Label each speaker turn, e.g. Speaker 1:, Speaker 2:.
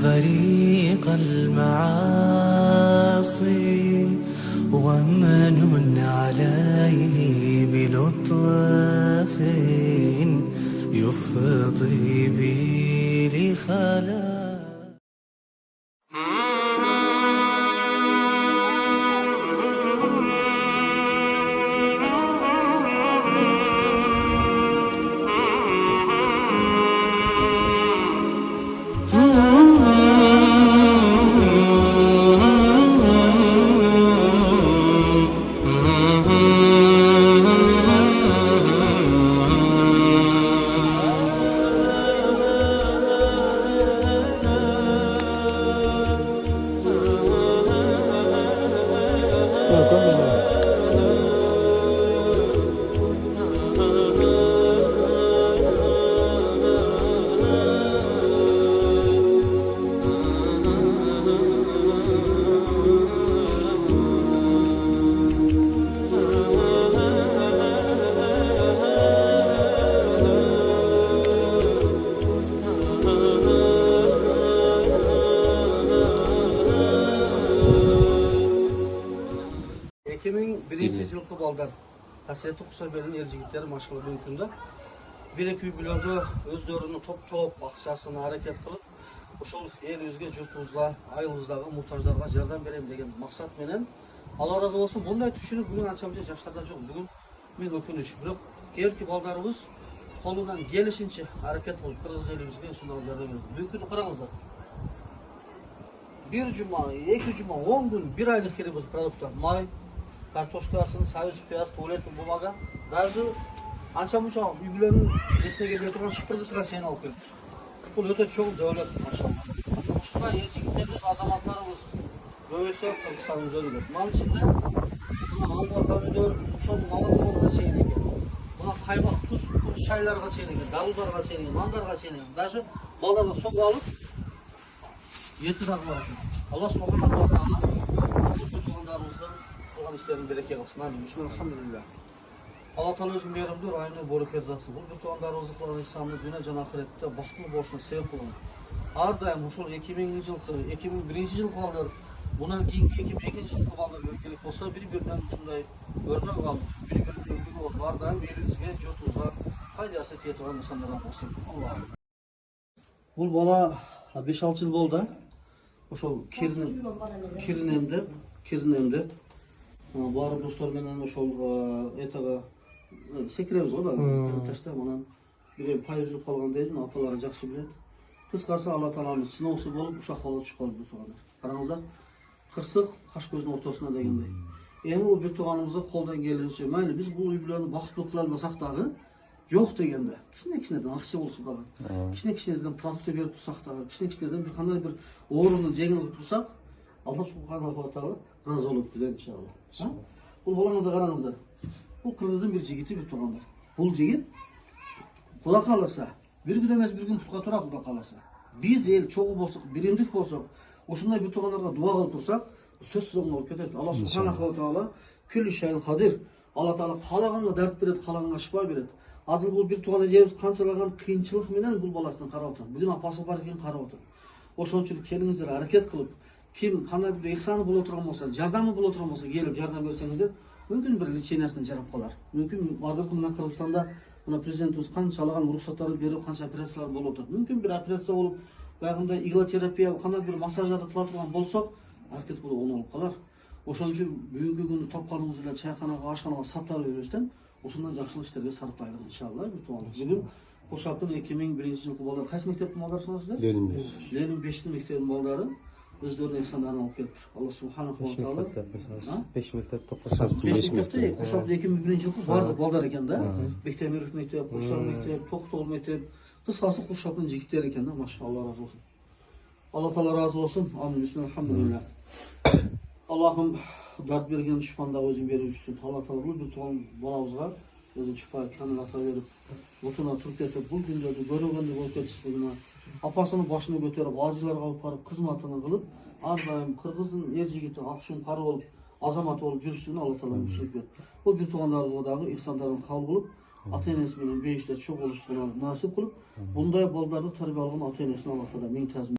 Speaker 1: غريق المعاصي ومن عليه بلطف يفضي بي لخلاء.
Speaker 2: Birinci жылқы балдар қасиетті құса берген ер жігіттері машалла бүгінгі күнде бір-екі үйлерді өздерінің топ-топ ақшасын әрекет қылып, ошол елімізге, жұртымызға, айылымыздағы мұқтаждарға жардам берем деген мақсатменен, Алла разы болсын, бұндай түшүнүк бүгін анча-мынча жаштарда жоқ. Бүгін мен өкүнүч, бирок кейинки балдарыбыз колунан келишинче әрекет кылып кыргыз элибизге ушундай жардам берди. Бүгүнкү күнү караңыздар. Bir cuma, 2 cuma, 10 gün, 1 aylık kerimiz produktlar. May, kartoşkasını, servis piyaz, tuvaletin bumaga. Даже ança-munça üylerin esine geliyor oturan şıpırgısına şeyini alıp gelmiş. Bu öte çok devlet maşallah. Şuna yetişkinlerimiz, azamатlarımız böylese Kırgızistan'ımız ödülür. Bunun içinde malbar pomidor, uşak malı dolabına şeyine geliyor. Buna kaymak, tuz çaylarga şeyine geliyor, davuzlarga şeyine geliyor, mandarga şeyine geliyor. Даже mallarla soğuk alıp yeti dağılar. Allah subhanahu wa ta'ala tuğanlarımızdan tuğan işlerini bereket kılsın. Amin. Bismillahirrahmanirrahim. Allah Teala özü merimdir, aynı bereket versin. Bu bir tuğanlarımızı kılan insanı dünya can ahirette bahtlı borçuna sebep kılın. Her daim uşul 2000 жылкы, 2001 жылкы балдар, bundan keyinki 2002 жылкы балдар өлкелик болса, bir-birinden ушундай өрнөк алып, bir-birinin үлгү болуп, ар дайым элибизге, журтубузга пайдасы тие турган нысандардан болсун. Алла. Бул бала 5-6 жыл болду. Ошол Киринемде баары достор менен ошол этага секиребиз го да, ташта анан бир пай үзүлүп калган дейдин, апалары жакшы билет. Кыскасы Алла Тааланын сыноосу болуп, ушак бала түшүп калды бир туугандар. Караңыздар, кырсык каш көздүн ортосуна дегендей. Эми бул бир тууганыбызга колдон келишинче, мейли биз бул үй бүлөнү бактылуу кыла албасак дагы, жок дегенде, кичине-кичинеден акча болсо дагы, кичине-кичинеден продукты берип турсак дагы, кичине-кичинеден бир кандай бир оорунун жеңилип турсак, Алла субханаху ва таала разы болуп бизден иншалла. Бул балаңызды караңыздар. Бул кыргыздын бир жигити бир туугандар. Бул жигит Кудай кааласа bir gün emez bir gün tutqa turak Kудай кааласа. Biz el çoğu bolsak, birimdik bolsak, ошондой bir tuğanlarga dua kılıp tursak, söz oңолуп olub ketет. Allah subhanahu wa taala külli şeyin kadir. Allah Taala kalaganga dert beret, kalaganga şifa beret. Azыр бул bir tuğan ejебиз канчалаган кыйынчылык менен бул баласын карап отур. Бүгүн апасы бар экен карап отур. Ошон үчүн келиңиздер, аракет кылып, ким кандай бир ихсаны боло турган болсо, жардамы боло турган болсо, келип жардам берсеңиздер, мүмкүн бир лечениясына жарап калар. Мүмкүн азыркы мына Кыргызстанда мына президентибиз канчалаган уруксаттарды берип, канча операциялар болуп атат. Мүмкүн бир операция болуп, баягындай иглотерапия, кандай бир массажарды кыла турган болсок, аракет болуп оңолуп калар. Ошон үчүн бүгүнкү күндү топканыбыз эле чайканага, ашканага саптап бербестен, ошондой жакшылык иштерге сарптайлык иншалла. Бүгүн Кошакын 2001 жылкы балдар, кайсы мектептин балдарысыңар сиздер? Ленин 5 мектептин балдары өздөрүнүн экзамендерин алып келиптир. Алла субханаху ва таала
Speaker 3: 5 мектепте
Speaker 2: Кошакта 2001 жылкы бардык балдар экен да. Бектемиров мектеп, Курсак мектеп, Токтогул мектеп, Kısası kuşakın jigitleri eken de maşallah, Allah razı olsun. Allah Teala razı olsun. Amin. Bismillahirrahmanirrahim. Allah'ım dert bergen düşmanda özün berip üstün. Allah Teala bu bir tuğan boğazga özün çıpayıp kanılata verip butuna Türkiye'de bu günlerde görevlendi bol ketişliğine apasının başını götürüp azizlerge alıp barıp kızmatını kılıp ardayım Kırgızdın er jigiti akşun karı olup azamat olup жүрүштүğünü Allah Teala müşrik ver. Bu bir tuğanlarımızdağı ihsanlarını kabul kılıp ata-enesi bilen beyişte çok oluştuğuna nasip kılıp bunday baldardı terbiye algın ata-enesine Allah Teala min tazmin